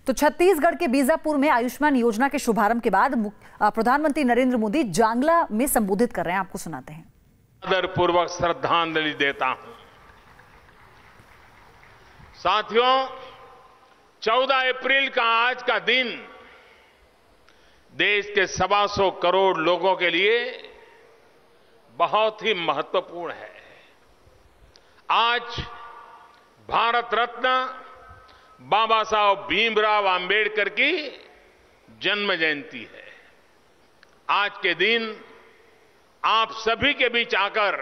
तो छत्तीसगढ़ के बीजापुर में आयुष्मान योजना के शुभारंभ के बाद प्रधानमंत्री नरेंद्र मोदी जांगला में संबोधित कर रहे हैं। आपको सुनाते हैं। आदरपूर्वक श्रद्धांजलि देता हूं। साथियों, 14 अप्रैल का आज का दिन देश के 125 करोड़ लोगों के लिए बहुत ही महत्वपूर्ण है। आज भारत रत्न बाबा साहब भीमराव अंबेडकर की जन्म जयंती है। आज के दिन आप सभी के बीच आकर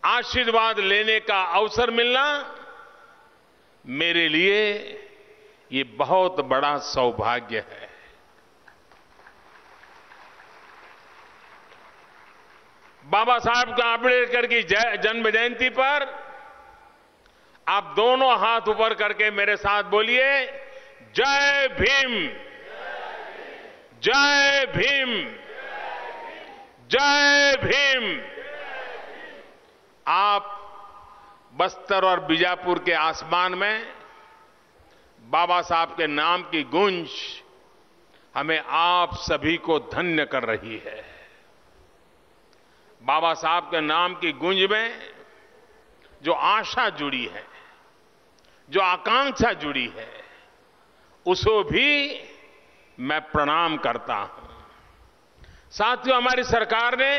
आशीर्वाद लेने का अवसर मिलना मेरे लिए ये बहुत बड़ा सौभाग्य है। बाबा साहब का अंबेडकर की जन्म जयंती पर आप दोनों हाथ ऊपर करके मेरे साथ बोलिए, जय भीम, जय भीम, जय भीम। आप बस्तर और बीजापुर के आसमान में बाबा साहब के नाम की गूंज हमें आप सभी को धन्य कर रही है। बाबा साहब के नाम की गूंज में जो आशा जुड़ी है, जो आकांक्षा जुड़ी है, उसको भी मैं प्रणाम करता हूं। साथियों, हमारी सरकार ने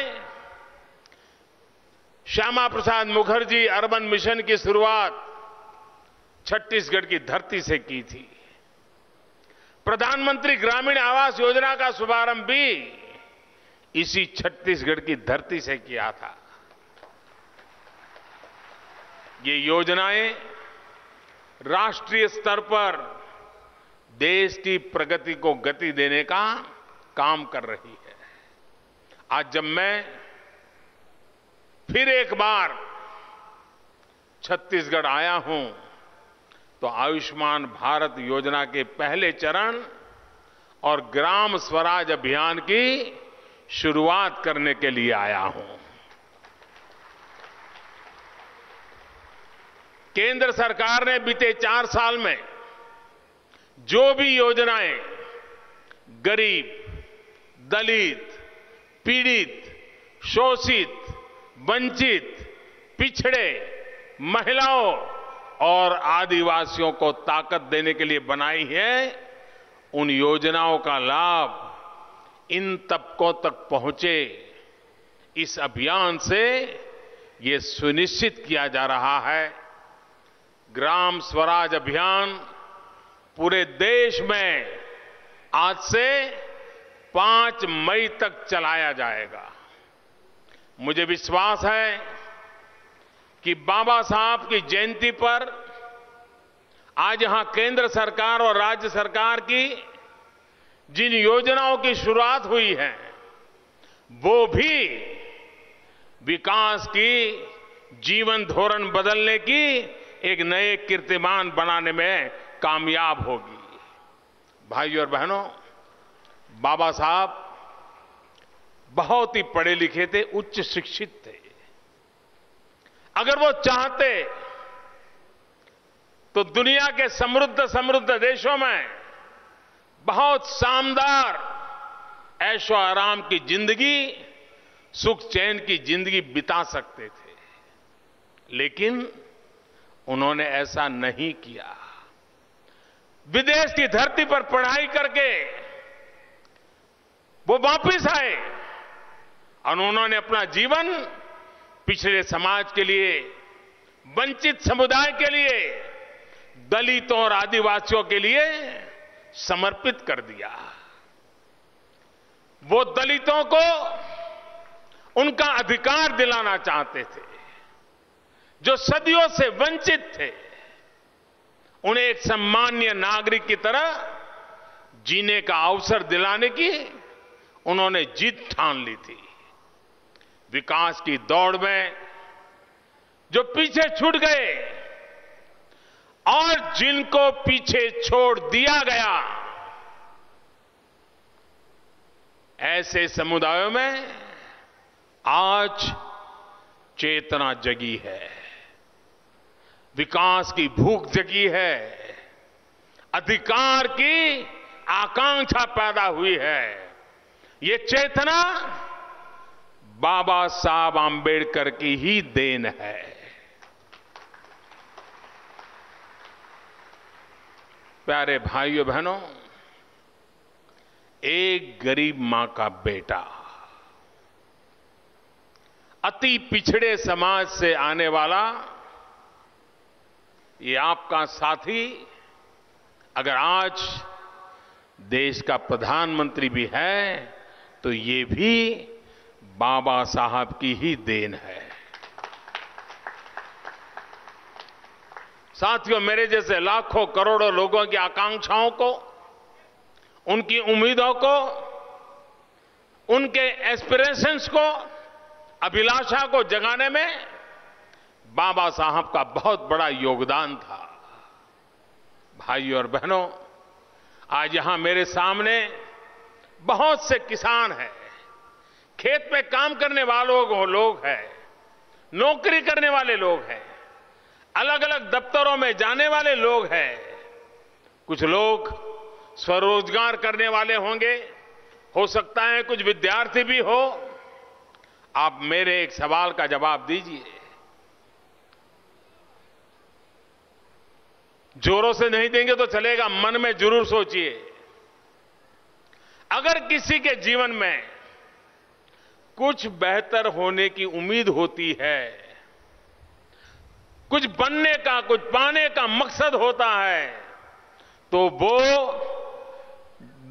श्यामा प्रसाद मुखर्जी अर्बन मिशन की शुरुआत छत्तीसगढ़ की धरती से की थी। प्रधानमंत्री ग्रामीण आवास योजना का शुभारंभ भी इसी छत्तीसगढ़ की धरती से किया था। ये योजनाएं राष्ट्रीय स्तर पर देश की प्रगति को गति देने का काम कर रही है। आज जब मैं फिर एक बार छत्तीसगढ़ आया हूं तो आयुष्मान भारत योजना के पहले चरण और ग्राम स्वराज अभियान की शुरुआत करने के लिए आया हूं। केंद्र सरकार ने बीते 4 साल में जो भी योजनाएं गरीब, दलित, पीड़ित, शोषित, वंचित, पिछड़े, महिलाओं और आदिवासियों को ताकत देने के लिए बनाई है, उन योजनाओं का लाभ इन तबकों तक पहुंचे। इस अभियान से ये सुनिश्चित किया जा रहा है ग्राम स्वराज अभियान पूरे देश में आज से 5 मई तक चलाया जाएगा। मुझे विश्वास है कि बाबा साहब की जयंती पर आज यहां केंद्र सरकार और राज्य सरकार की जिन योजनाओं की शुरुआत हुई है, वो भी विकास की जीवन धोरण बदलने की एक नए कीर्तिमान बनाने में कामयाब होगी। भाइयों और बहनों, बाबा साहब बहुत ही पढ़े लिखे थे, उच्च शिक्षित थे। अगर वो चाहते तो दुनिया के समृद्ध देशों में बहुत शानदार ऐशो आराम की जिंदगी, सुख चैन की जिंदगी बिता सकते थे, लेकिन उन्होंने ऐसा नहीं किया। विदेश की धरती पर पढ़ाई करके वो वापस आए और उन्होंने अपना जीवन पिछड़े समाज के लिए, वंचित समुदाय के लिए, दलितों और आदिवासियों के लिए समर्पित कर दिया। वो दलितों को उनका अधिकार दिलाना चाहते थे, जो सदियों से वंचित थे। उन्हें एक सम्मानीय नागरिक की तरह जीने का अवसर दिलाने की उन्होंने जिद ठान ली थी। विकास की दौड़ में जो पीछे छूट गए और जिनको पीछे छोड़ दिया गया, ऐसे समुदायों में आज चेतना जगी है, विकास की भूख जगी है, अधिकार की आकांक्षा पैदा हुई है। ये चेतना बाबा साहब आंबेडकर की ही देन है। प्यारे भाइयों बहनों, एक गरीब मां का बेटा, अति पिछड़े समाज से आने वाला ये आपका साथी अगर आज देश का प्रधानमंत्री भी है तो ये भी बाबा साहब की ही देन है। साथियों, मेरे जैसे लाखों करोड़ों लोगों की आकांक्षाओं को, उनकी उम्मीदों को, उनके एस्पिरेशंस को, अभिलाषा को जगाने में बाबा साहब का बहुत बड़ा योगदान था। भाइयों और बहनों, आज यहां मेरे सामने बहुत से किसान हैं, खेत में काम करने वालों लोग हैं, नौकरी करने वाले लोग हैं, अलग अलग दफ्तरों में जाने वाले लोग हैं, कुछ लोग स्वरोजगार करने वाले होंगे, हो सकता है कुछ विद्यार्थी भी हो। आप मेरे एक सवाल का जवाब दीजिए, जोरों से नहीं देंगे तो चलेगा, मन में जरूर सोचिए, अगर किसी के जीवन में कुछ बेहतर होने की उम्मीद होती है, कुछ बनने का, कुछ पाने का मकसद होता है, तो वो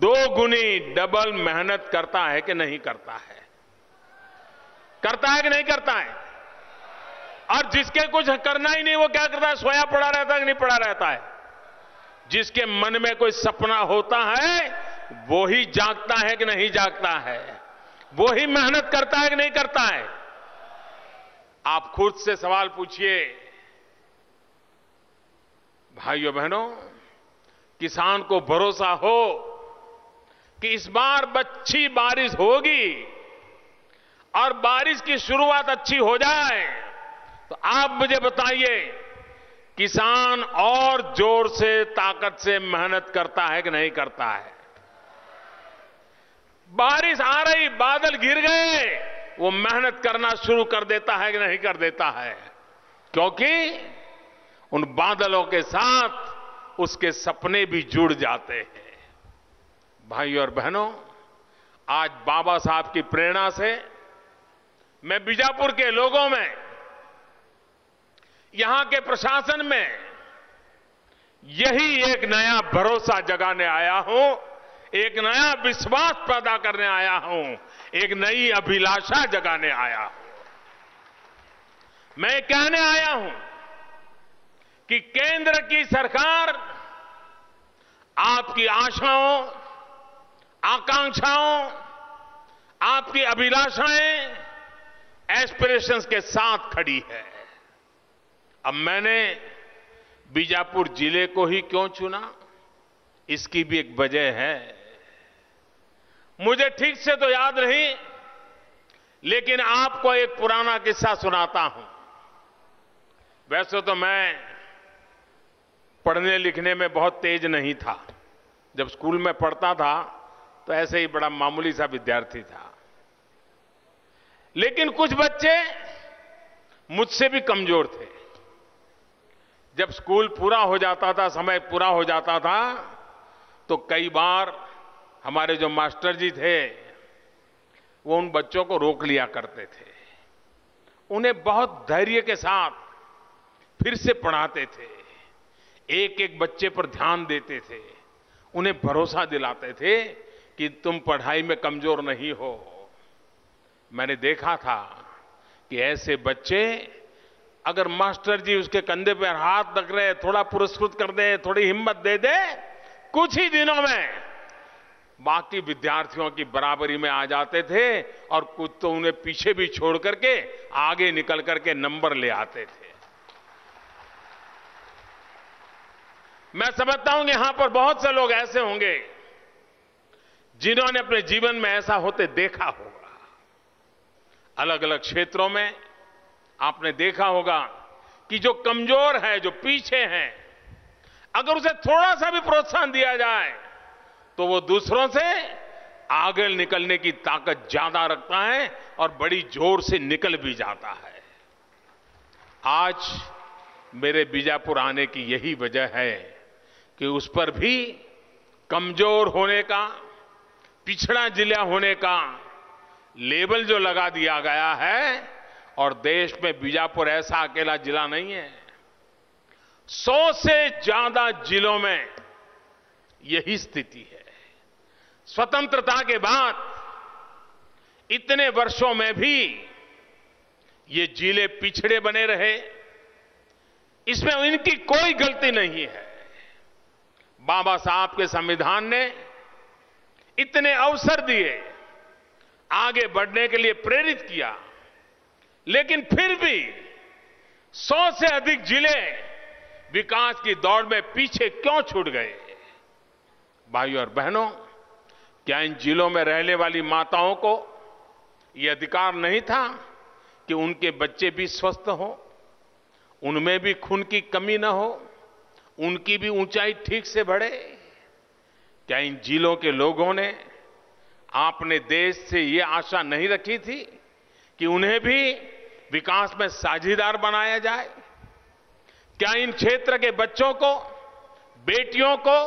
दो गुनी डबल मेहनत करता है कि नहीं करता है? करता है कि नहीं करता है? और जिसके कुछ करना ही नहीं, वो क्या करता है? सोया पड़ा रहता है कि नहीं पड़ा रहता है? जिसके मन में कोई सपना होता है वो ही जागता है कि नहीं जागता है? वो ही मेहनत करता है कि नहीं करता है? आप खुद से सवाल पूछिए। भाइयों बहनों, किसान को भरोसा हो कि इस बार अच्छी बारिश होगी और बारिश की शुरुआत अच्छी हो जाए, तो आप मुझे बताइए, किसान और जोर से, ताकत से मेहनत करता है कि नहीं करता है? बारिश आ रही, बादल घिर गए, वो मेहनत करना शुरू कर देता है कि नहीं कर देता है? क्योंकि उन बादलों के साथ उसके सपने भी जुड़ जाते हैं। भाइयों और बहनों, आज बाबा साहब की प्रेरणा से मैं बीजापुर के लोगों में, यहां के प्रशासन में यही एक नया भरोसा जगाने आया हूं, एक नया विश्वास पैदा करने आया हूं, एक नई अभिलाषा जगाने आया हूं। मैं कहने आया हूं कि केंद्र की सरकार आपकी आशाओं, आकांक्षाओं, आपकी अभिलाषाएं, एस्पिरेशंस के साथ खड़ी है। अब मैंने बीजापुर जिले को ही क्यों चुना, इसकी भी एक वजह है। मुझे ठीक से तो याद नहीं, लेकिन आपको एक पुराना किस्सा सुनाता हूं। वैसे तो मैं पढ़ने लिखने में बहुत तेज नहीं था। जब स्कूल में पढ़ता था तो ऐसे ही बड़ा मामूली सा विद्यार्थी था। लेकिन कुछ बच्चे मुझसे भी कमजोर थे। जब स्कूल पूरा हो जाता था, समय पूरा हो जाता था, तो कई बार हमारे जो मास्टर जी थे वो उन बच्चों को रोक लिया करते थे। उन्हें बहुत धैर्य के साथ फिर से पढ़ाते थे, एक एक बच्चे पर ध्यान देते थे, उन्हें भरोसा दिलाते थे कि तुम पढ़ाई में कमजोर नहीं हो। मैंने देखा था कि ऐसे बच्चे, अगर मास्टर जी उसके कंधे पर हाथ रख रहे, थोड़ा पुरस्कृत कर दे, थोड़ी हिम्मत दे दे, कुछ ही दिनों में बाकी विद्यार्थियों की बराबरी में आ जाते थे, और कुछ तो उन्हें पीछे भी छोड़ करके आगे निकल करके नंबर ले आते थे। मैं समझता हूं कि यहां पर बहुत से लोग ऐसे होंगे जिन्होंने अपने जीवन में ऐसा होते देखा होगा। अलग अलग क्षेत्रों में आपने देखा होगा कि जो कमजोर है, जो पीछे हैं, अगर उसे थोड़ा सा भी प्रोत्साहन दिया जाए तो वो दूसरों से आगे निकलने की ताकत ज्यादा रखता है और बड़ी जोर से निकल भी जाता है। आज मेरे बीजापुर आने की यही वजह है कि उस पर भी कमजोर होने का, पिछड़ा जिला होने का लेबल जो लगा दिया गया है, और देश में बीजापुर ऐसा अकेला जिला नहीं है, 100 से ज्यादा जिलों में यही स्थिति है। स्वतंत्रता के बाद इतने वर्षों में भी ये जिले पिछड़े बने रहे, इसमें इनकी कोई गलती नहीं है। बाबा साहब के संविधान ने इतने अवसर दिए, आगे बढ़ने के लिए प्रेरित किया, लेकिन फिर भी 100 से अधिक जिले विकास की दौड़ में पीछे क्यों छूट गए? भाइयों और बहनों, क्या इन जिलों में रहने वाली माताओं को यह अधिकार नहीं था कि उनके बच्चे भी स्वस्थ हो, उनमें भी खून की कमी न हो, उनकी भी ऊंचाई ठीक से बढ़े? क्या इन जिलों के लोगों ने आपने देश से यह आशा नहीं रखी थी कि उन्हें भी विकास में साझीदार बनाया जाए? क्या इन क्षेत्र के बच्चों को, बेटियों को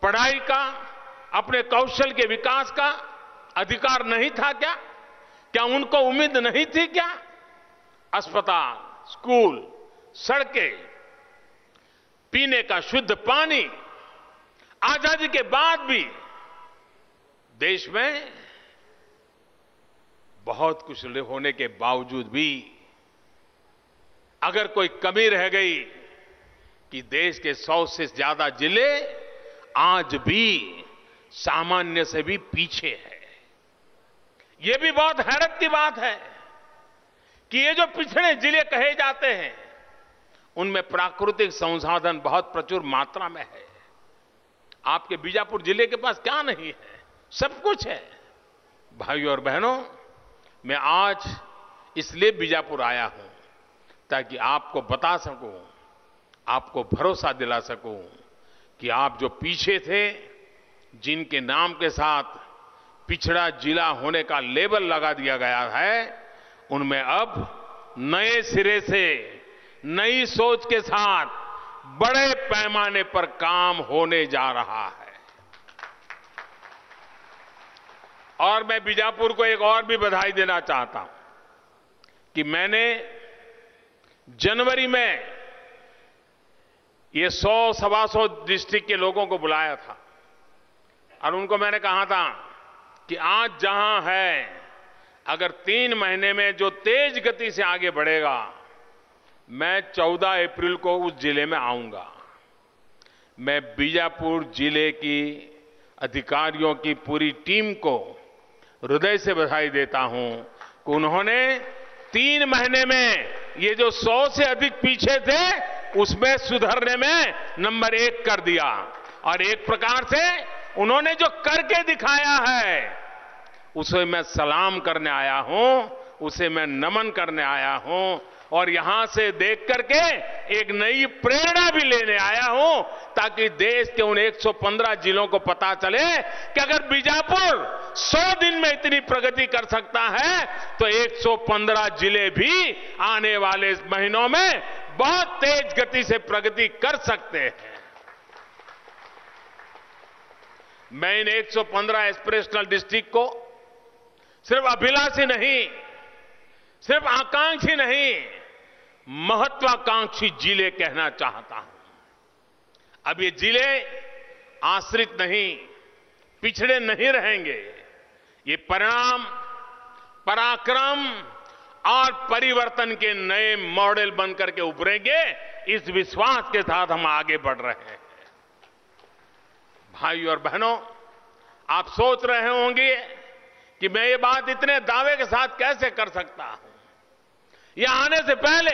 पढ़ाई का, अपने कौशल के विकास का अधिकार नहीं था क्या? क्या उनको उम्मीद नहीं थी क्या? अस्पताल, स्कूल, सड़कें, पीने का शुद्ध पानी, आजादी के बाद भी देश में बहुत कुछ होने के बावजूद भी अगर कोई कमी रह गई कि देश के 100 से ज्यादा जिले आज भी सामान्य से भी पीछे है। यह भी बहुत हैरत की बात है कि ये जो पिछड़े जिले कहे जाते हैं, उनमें प्राकृतिक संसाधन बहुत प्रचुर मात्रा में है। आपके बीजापुर जिले के पास क्या नहीं है? सब कुछ है। भाइयों और बहनों, मैं आज इसलिए बीजापुर आया हूं ताकि आपको बता सकूं, आपको भरोसा दिला सकूं कि आप जो पीछे थे, जिनके नाम के साथ पिछड़ा जिला होने का लेबल लगा दिया गया है, उनमें अब नए सिरे से, नई सोच के साथ बड़े पैमाने पर काम होने जा रहा है। और मैं बीजापुर को एक और भी बधाई देना चाहता हूं कि मैंने जनवरी में ये 100-125 डिस्ट्रिक्ट के लोगों को बुलाया था और उनको मैंने कहा था कि आज जहां है, अगर 3 महीने में जो तेज गति से आगे बढ़ेगा, मैं 14 अप्रैल को उस जिले में आऊंगा। मैं बीजापुर जिले की अधिकारियों की पूरी टीम को हृदय से बधाई देता हूं कि उन्होंने 3 महीने में ये जो 100 से अधिक पीछे थे, उसमें सुधरने में नंबर 1 कर दिया। और एक प्रकार से उन्होंने जो करके दिखाया है, उसे मैं सलाम करने आया हूं, उसे मैं नमन करने आया हूं, और यहां से देख करके एक नई प्रेरणा भी लेने आया हूं, ताकि देश के उन 115 जिलों को पता चले कि अगर बीजापुर 100 दिन में इतनी प्रगति कर सकता है, तो 115 जिले भी आने वाले महीनों में बहुत तेज गति से प्रगति कर सकते हैं। मैं इन 115 एस्पिरेशनल डिस्ट्रिक्ट को सिर्फ अभिलाषी नहीं, सिर्फ आकांक्षी नहीं, महत्वाकांक्षी जिले कहना चाहता हूं। अब ये जिले आश्रित नहीं, पिछड़े नहीं रहेंगे। ये परिणाम, पराक्रम और परिवर्तन के नए मॉडल बनकर के उभरेंगे, इस विश्वास के साथ हम आगे बढ़ रहे हैं। भाइयों और बहनों, आप सोच रहे होंगे कि मैं ये बात इतने दावे के साथ कैसे कर सकता हूं। यहां आने से पहले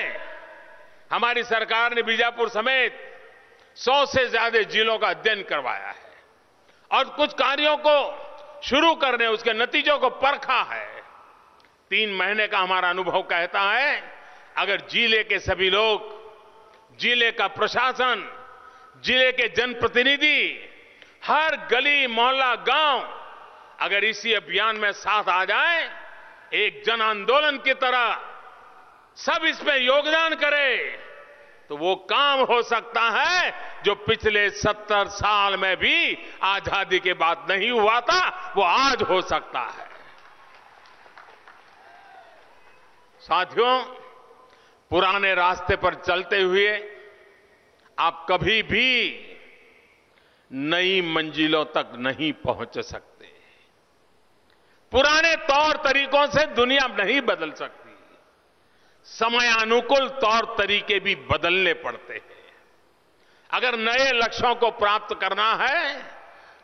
हमारी सरकार ने बीजापुर समेत 100 से ज्यादा जिलों का अध्ययन करवाया है और कुछ कार्यों को शुरू करने, उसके नतीजों को परखा है। 3 महीने का हमारा अनुभव कहता है, अगर जिले के सभी लोग, जिले का प्रशासन, जिले के जनप्रतिनिधि, हर गली मोहल्ला गांव अगर इसी अभियान में साथ आ जाए, एक जन आंदोलन की तरह सब इसमें योगदान करें, तो वो काम हो सकता है जो पिछले 70 साल में भी आजादी के बाद नहीं हुआ था, वो आज हो सकता है। साथियों, पुराने रास्ते पर चलते हुए आप कभी भी नई मंजिलों तक नहीं पहुंच सकते। पुराने तौर तरीकों से दुनिया नहीं बदल सकती। समयानुकूल तौर तरीके भी बदलने पड़ते हैं। अगर नए लक्ष्यों को प्राप्त करना है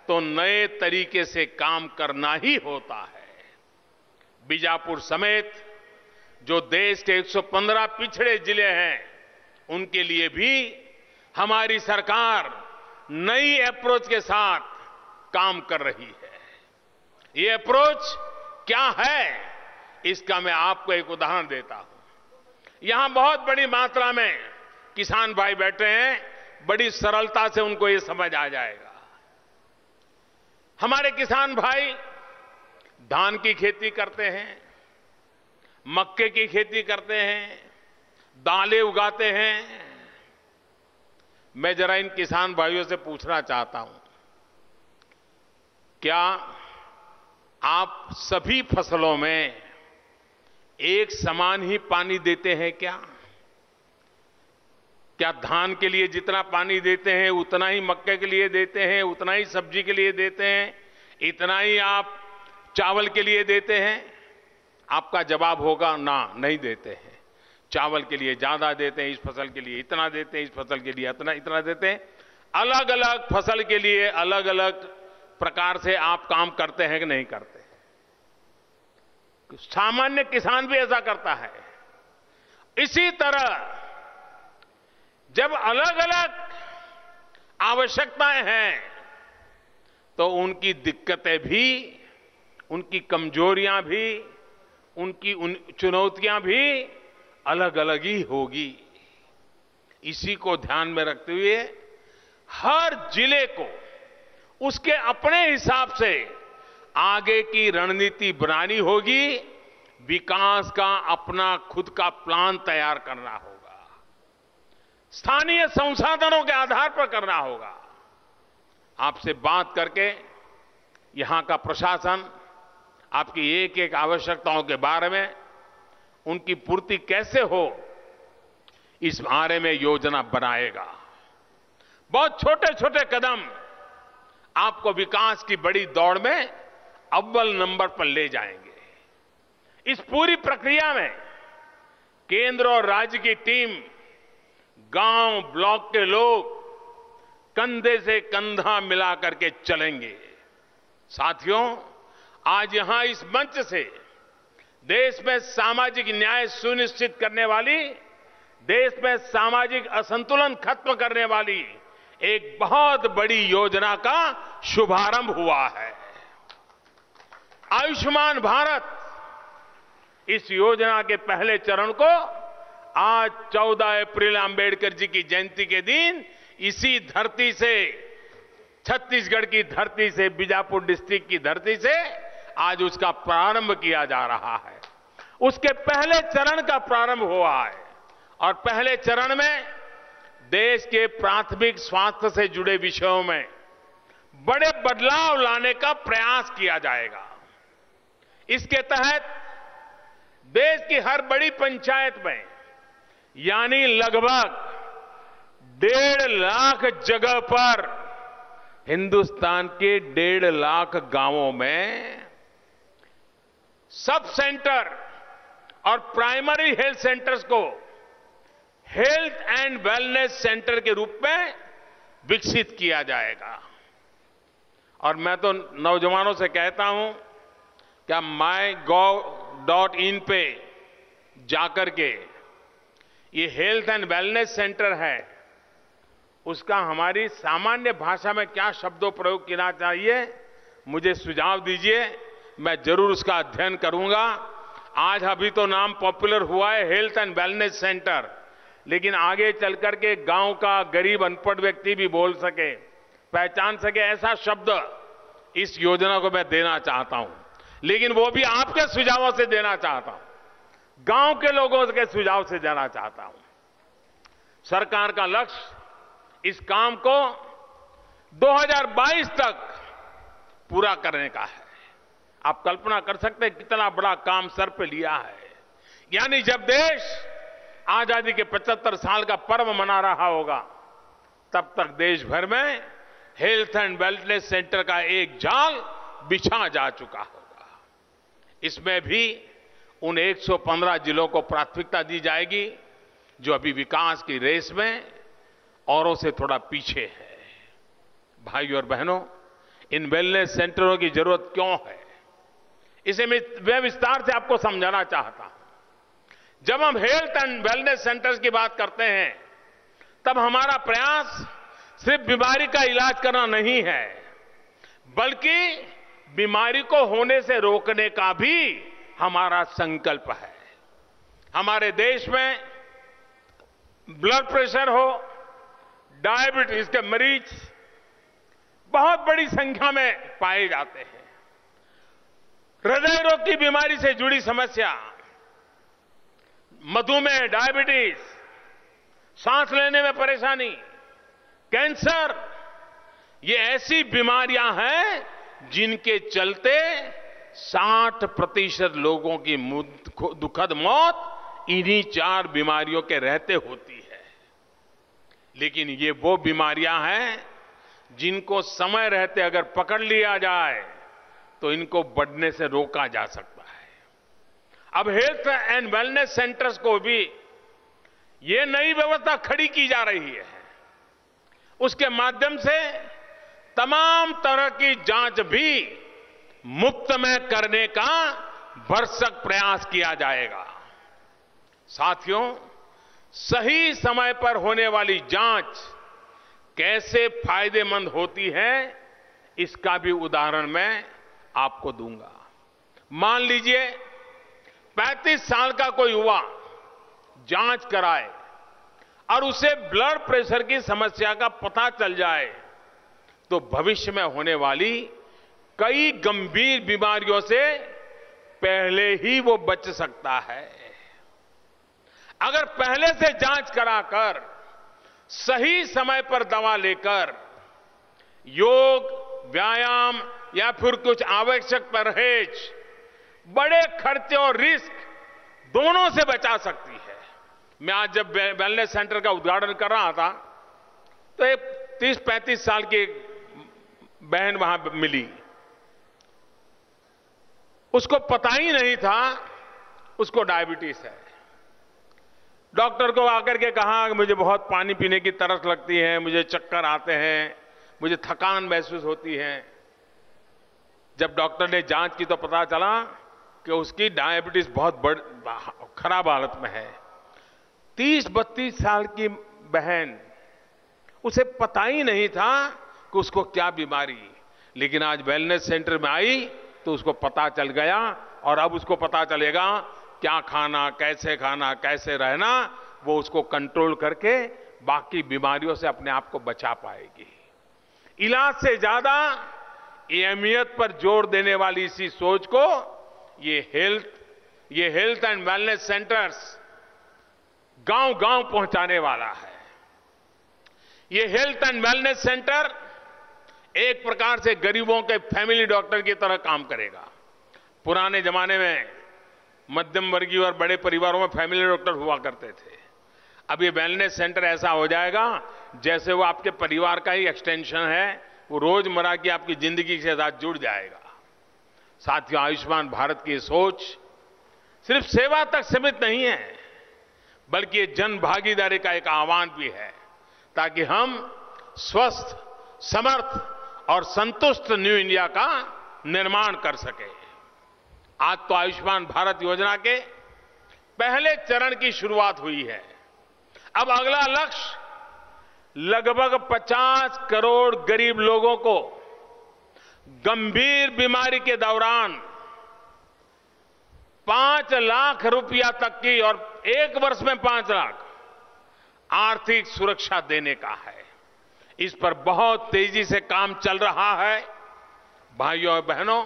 तो नए तरीके से काम करना ही होता है। बीजापुर समेत जो देश के 115 पिछड़े जिले हैं, उनके लिए भी हमारी सरकार नई अप्रोच के साथ काम कर रही है। ये अप्रोच क्या है, इसका मैं आपको एक उदाहरण देता हूं। यहां बहुत बड़ी मात्रा में किसान भाई बैठे हैं, बड़ी सरलता से उनको ये समझ आ जाएगा। हमारे किसान भाई धान की खेती करते हैं, मक्के की खेती करते हैं, दालें उगाते हैं। मैं जरा इन किसान भाइयों से पूछना चाहता हूं, क्या आप सभी फसलों में एक समान ही पानी देते हैं क्या? क्या धान के लिए जितना पानी देते हैं उतना ही मक्के के लिए देते हैं, उतना ही सब्जी के लिए देते हैं, इतना ही आप चावल के लिए देते हैं? आपका जवाब होगा ना, नहीं देते हैं। चावल के लिए ज्यादा देते हैं, इस फसल के लिए इतना देते हैं, इस फसल के लिए इतना देते हैं। अलग अलग फसल के लिए अलग अलग प्रकार से आप काम करते हैं कि नहीं करते? सामान्य किसान भी ऐसा करता है। इसी तरह जब अलग अलग आवश्यकताएं हैं तो उनकी दिक्कतें भी, उनकी कमजोरियां भी, उनकी चुनौतियां भी अलग अलग ही होगी। इसी को ध्यान में रखते हुए हर जिले को उसके अपने हिसाब से आगे की रणनीति बनानी होगी। विकास का अपना खुद का प्लान तैयार करना होगा। स्थानीय संसाधनों के आधार पर करना होगा। आपसे बात करके यहां का प्रशासन आपकी एक एक आवश्यकताओं के बारे में, उनकी पूर्ति कैसे हो, इस बारे में योजना बनाएगा। बहुत छोटे छोटे कदम आपको विकास की बड़ी दौड़ में अव्वल नंबर पर ले जाएंगे। इस पूरी प्रक्रिया में केंद्र और राज्य की टीम, गांव ब्लॉक के लोग कंधे से कंधा मिला करके चलेंगे। साथियों, आज यहां इस मंच से देश में सामाजिक न्याय सुनिश्चित करने वाली, देश में सामाजिक असंतुलन खत्म करने वाली एक बहुत बड़ी योजना का शुभारंभ हुआ है। आयुष्मान भारत, इस योजना के पहले चरण को आज 14 अप्रैल अंबेडकर जी की जयंती के दिन इसी धरती से, छत्तीसगढ़ की धरती से, बीजापुर डिस्ट्रिक्ट की धरती से आज उसका प्रारंभ किया जा रहा है। उसके पहले चरण का प्रारंभ हुआ है और पहले चरण में देश के प्राथमिक स्वास्थ्य से जुड़े विषयों में बड़े बदलाव लाने का प्रयास किया जाएगा। इसके तहत देश की हर बड़ी पंचायत में, यानी लगभग 1.5 लाख जगह पर, हिंदुस्तान के 1.5 लाख गांवों में सब सेंटर और प्राइमरी हेल्थ सेंटर्स को हेल्थ एंड वेलनेस सेंटर के रूप में विकसित किया जाएगा। और मैं तो नौजवानों से कहता हूं क्या mygov.in पे जाकर के ये हेल्थ एंड वेलनेस सेंटर है, उसका हमारी सामान्य भाषा में क्या शब्दों प्रयोग करना चाहिए, मुझे सुझाव दीजिए, मैं जरूर उसका अध्ययन करूंगा। आज अभी तो नाम पॉपुलर हुआ है हेल्थ एंड वेलनेस सेंटर, लेकिन आगे चल करके गांव का गरीब अनपढ़ व्यक्ति भी बोल सके, पहचान सके, ऐसा शब्द इस योजना को मैं देना चाहता हूं। लेकिन वो भी आपके सुझावों से देना चाहता हूं, गांव के लोगों के सुझाव से देना चाहता हूं। सरकार का लक्ष्य इस काम को 2022 तक पूरा करने का है। आप कल्पना कर सकते हैं कितना बड़ा काम सर पे लिया है। यानी जब देश आजादी के 75 साल का पर्व मना रहा होगा, तब तक देश भर में हेल्थ एंड वेलनेस सेंटर का एक जाल बिछा जा चुका होगा। इसमें भी उन 115 जिलों को प्राथमिकता दी जाएगी जो अभी विकास की रेस में औरों से थोड़ा पीछे है। भाइयों और बहनों, इन वेलनेस सेंटरों की जरूरत क्यों है, इसे मैं विस्तार से आपको समझाना चाहता हूं। जब हम हेल्थ एंड वेलनेस सेंटर्स की बात करते हैं, तब हमारा प्रयास सिर्फ बीमारी का इलाज करना नहीं है, बल्कि बीमारी को होने से रोकने का भी हमारा संकल्प है। हमारे देश में ब्लड प्रेशर हो, डायबिटीज के मरीज बहुत बड़ी संख्या में पाए जाते हैं। हृदय रोग की बीमारी से जुड़ी समस्या, मधुमेह, डायबिटीज, सांस लेने में परेशानी, कैंसर, ये ऐसी बीमारियां हैं जिनके चलते 60% लोगों की दुखद मौत इन्हीं 4 बीमारियों के रहते होती है। लेकिन ये वो बीमारियां हैं जिनको समय रहते अगर पकड़ लिया जाए तो इनको बढ़ने से रोका जा सकता है। अब हेल्थ एंड वेलनेस सेंटर्स को भी ये नई व्यवस्था खड़ी की जा रही है। उसके माध्यम से तमाम तरह की जांच भी मुफ्त में करने का भरसक प्रयास किया जाएगा। साथियों, सही समय पर होने वाली जांच कैसे फायदेमंद होती है, इसका भी उदाहरण मैं आपको दूंगा। मान लीजिए 35 साल का कोई युवा जांच कराए और उसे ब्लड प्रेशर की समस्या का पता चल जाए, तो भविष्य में होने वाली कई गंभीर बीमारियों से पहले ही वो बच सकता है। अगर पहले से जांच कराकर सही समय पर दवा लेकर योग, व्यायाम या फिर कुछ आवश्यक परहेज बड़े खर्चे और रिस्क दोनों से बचा सकती है। मैं आज जब वेलनेस सेंटर का उद्घाटन कर रहा था तो एक 30-35 साल की बहन वहां मिली। उसको पता ही नहीं था उसको डायबिटीज है। डॉक्टर को आकर के कहा कि मुझे बहुत पानी पीने की तरस लगती है, मुझे चक्कर आते हैं, मुझे थकान महसूस होती है। जब डॉक्टर ने जांच की तो पता चला कि उसकी डायबिटीज बहुत खराब हालत में है। 30-32 साल की बहन, उसे पता ही नहीं था कि उसको क्या बीमारी। लेकिन आज वेलनेस सेंटर में आई तो उसको पता चल गया और अब उसको पता चलेगा क्या खाना, कैसे रहना, वो उसको कंट्रोल करके बाकी बीमारियों से अपने आप को बचा पाएगी। इलाज से ज्यादा अहमियत पर जोर देने वाली इसी सोच को ये हेल्थ एंड वेलनेस सेंटर्स गांव-गांव पहुंचाने वाला है। ये हेल्थ एंड वेलनेस सेंटर एक प्रकार से गरीबों के फैमिली डॉक्टर की तरह काम करेगा। पुराने जमाने में मध्यम वर्गीय और बड़े परिवारों में फैमिली डॉक्टर हुआ करते थे। अब ये वेलनेस सेंटर ऐसा हो जाएगा जैसे वो आपके परिवार का ही एक्सटेंशन है, वो रोजमर्रा की आपकी जिंदगी के साथ जुड़ जाएगा। साथियों, आयुष्मान भारत की सोच सिर्फ सेवा तक सीमित नहीं है, बल्कि ये जन भागीदारी का एक आह्वान भी है, ताकि हम स्वस्थ, समर्थ और संतुष्ट न्यू इंडिया का निर्माण कर सके। आज तो आयुष्मान भारत योजना के पहले चरण की शुरुआत हुई है। अब अगला लक्ष्य लगभग 50 करोड़ गरीब लोगों को गंभीर बीमारी के दौरान 5 लाख रुपया तक की, और एक वर्ष में 5 लाख, आर्थिक सुरक्षा देने का है। इस पर बहुत तेजी से काम चल रहा है। भाइयों और बहनों,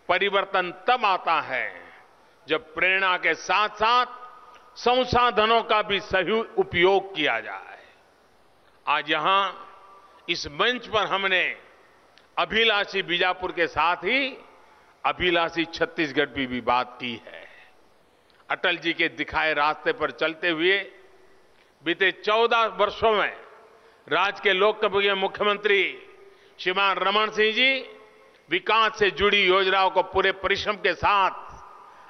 परिवर्तन तब आता है जब प्रेरणा के साथ साथ संसाधनों का भी सही उपयोग किया जाए। आज यहां इस मंच पर हमने अभिलाषी बीजापुर के साथ ही अभिलाषी छत्तीसगढ़ की भी बात की है। अटल जी के दिखाए रास्ते पर चलते हुए बीते 14 वर्षों में राज्य के लोकप्रिय मुख्यमंत्री श्रीमान रमन सिंह जी विकास से जुड़ी योजनाओं को पूरे परिश्रम के साथ,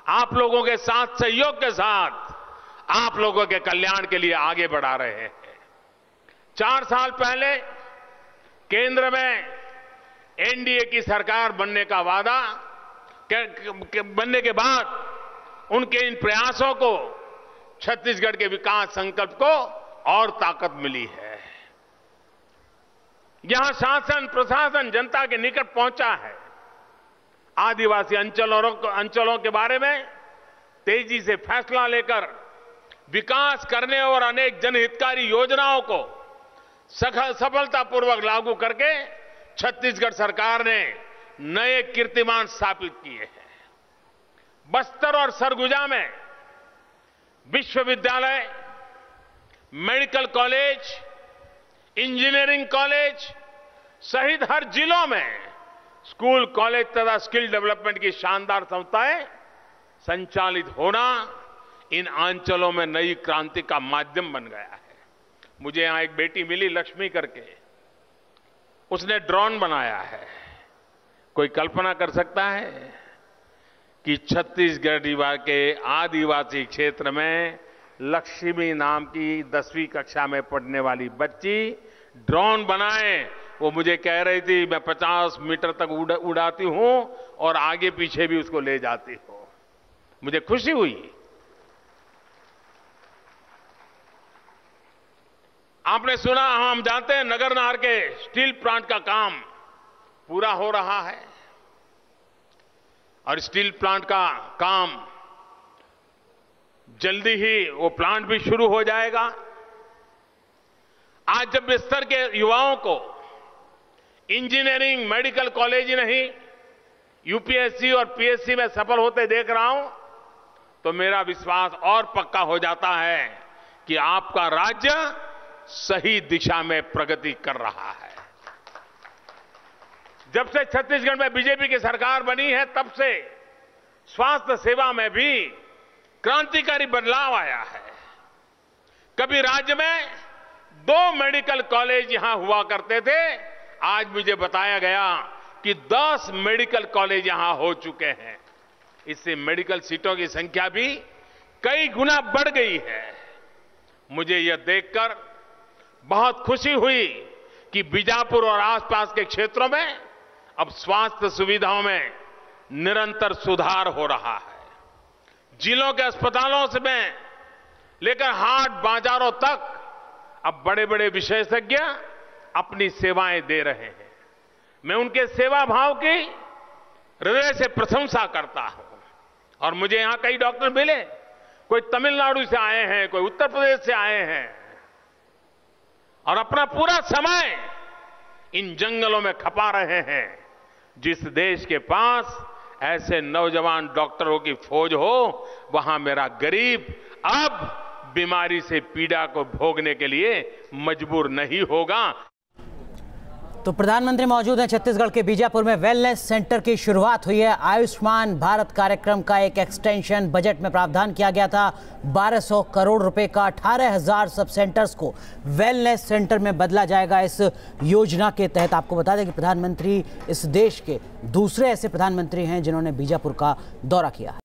आप लोगों के साथ, सहयोग के साथ, आप लोगों के कल्याण के लिए आगे बढ़ा रहे हैं। 4 साल पहले केंद्र में एनडीए की सरकार बनने का वादा बनने के बाद उनके इन प्रयासों को, छत्तीसगढ़ के विकास संकल्प को और ताकत मिली है। यहां शासन प्रशासन जनता के निकट पहुंचा है। आदिवासी अंचलों के बारे में तेजी से फैसला लेकर विकास करने और अनेक जनहितकारी योजनाओं को सफलतापूर्वक लागू करके छत्तीसगढ़ सरकार ने नए कीर्तिमान स्थापित किए हैं। बस्तर और सरगुजा में विश्वविद्यालय, मेडिकल कॉलेज, इंजीनियरिंग कॉलेज सहित हर जिलों में स्कूल, कॉलेज तथा स्किल डेवलपमेंट की शानदार संस्थाएं संचालित होना इन अंचलों में नई क्रांति का माध्यम बन गया है। मुझे यहां एक बेटी मिली लक्ष्मी करके, उसने ड्रोन बनाया है। कोई कल्पना कर सकता है कि छत्तीसगढ़ के आदिवासी क्षेत्र में लक्ष्मी नाम की 10वीं कक्षा में पढ़ने वाली बच्ची ड्रोन बनाए? वो मुझे कह रही थी मैं 50 मीटर तक उड़ाती हूं और आगे पीछे भी उसको ले जाती हूं। मुझे खुशी हुई। आपने सुना, हम जानते हैं, नगरनार के स्टील प्लांट का काम पूरा हो रहा है और स्टील प्लांट का काम जल्दी ही वो प्लांट भी शुरू हो जाएगा। आज जब बस्तर के युवाओं को इंजीनियरिंग, मेडिकल कॉलेज ही नहीं, यूपीएससी और पीएससी में सफल होते देख रहा हूं तो मेरा विश्वास और पक्का हो जाता है कि आपका राज्य सही दिशा में प्रगति कर रहा है। जब से छत्तीसगढ़ में बीजेपी की सरकार बनी है तब से स्वास्थ्य सेवा में भी क्रांतिकारी बदलाव आया है। कभी राज्य में 2 मेडिकल कॉलेज यहां हुआ करते थे, आज मुझे बताया गया कि 10 मेडिकल कॉलेज यहां हो चुके हैं। इससे मेडिकल सीटों की संख्या भी कई गुना बढ़ गई है। मुझे यह देखकर बहुत खुशी हुई कि बीजापुर और आसपास के क्षेत्रों में अब स्वास्थ्य सुविधाओं में निरंतर सुधार हो रहा है। जिलों के अस्पतालों से में लेकर हाट बाजारों तक अब बड़े बड़े विशेषज्ञ अपनी सेवाएं दे रहे हैं। मैं उनके सेवा भाव की हृदय से प्रशंसा करता हूं। और मुझे यहां कई डॉक्टर मिले, कोई तमिलनाडु से आए हैं, कोई उत्तर प्रदेश से आए हैं और अपना पूरा समय इन जंगलों में खपा रहे हैं। जिस देश के पास ऐसे नौजवान डॉक्टरों की फौज हो, वहां मेरा गरीब अब बीमारी से पीड़ा को भोगने के लिए मजबूर नहीं होगा। तो प्रधानमंत्री मौजूद हैं छत्तीसगढ़ के बीजापुर में। वेलनेस सेंटर की शुरुआत हुई है। आयुष्मान भारत कार्यक्रम का एक एक्सटेंशन बजट में प्रावधान किया गया था। 1200 करोड़ रुपए का 18,000 सब सेंटर्स को वेलनेस सेंटर में बदला जाएगा। इस योजना के तहत आपको बता दें कि प्रधानमंत्री इस देश के दूसरे ऐसे प्रधानमंत्री हैं जिन्होंने बीजापुर का दौरा किया है।